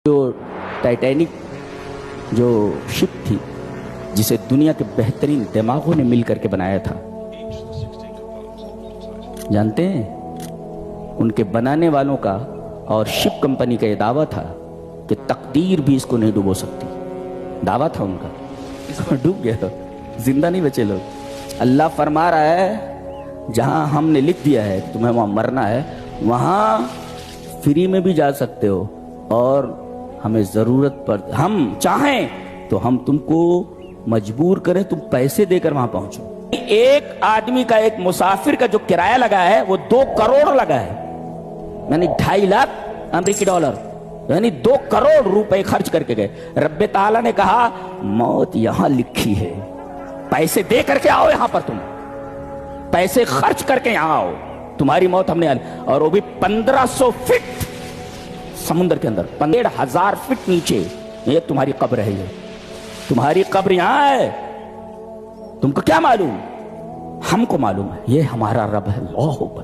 جو ٹائٹینک جو شپ تھی جسے دنیا کے بہترین دماغوں نے مل کر کے بنایا تھا، جانتے ہیں ان کے بنانے والوں کا اور شپ کمپنی کا یہ دعویٰ تھا کہ تقدیر بھی اس کو نہیں ڈوبو سکتی. دعویٰ تھا ان کا، ڈوب گیا، زندہ نہیں بچے لوگ. اللہ فرما رہا ہے جہاں ہم نے لکھ دیا ہے کہ تمہیں وہاں مرنا ہے، وہاں فری میں بھی جا سکتے ہو، اور ہمیں ضرورت پر ہم چاہیں تو ہم تم کو مجبور کریں تم پیسے دے کر وہاں پہنچو. ایک آدمی کا، ایک مسافر کا جو کرایہ لگا ہے وہ 2 کروڑ لگا ہے، یعنی 2.5 لاکھ امریکی ڈالر، یعنی 2 کروڑ روپے خرچ کر کے گئے. رب تعالیٰ نے کہا موت یہاں لکھی ہے، پیسے دے کر کے آؤ، یہاں پر تم پیسے خرچ کر کے یہاں آؤ، تمہاری موت ہم نے. اور وہ بھی 1500 فٹ سمندر کے اندر، 15,000 فٹ نیچے. یہ تمہاری قبر ہے، یہ تمہاری قبر یہاں ہے. تم کو کیا معلوم؟ ہم کو معلوم ہے، یہ ہمارا رب ہے. اللہ اکبر.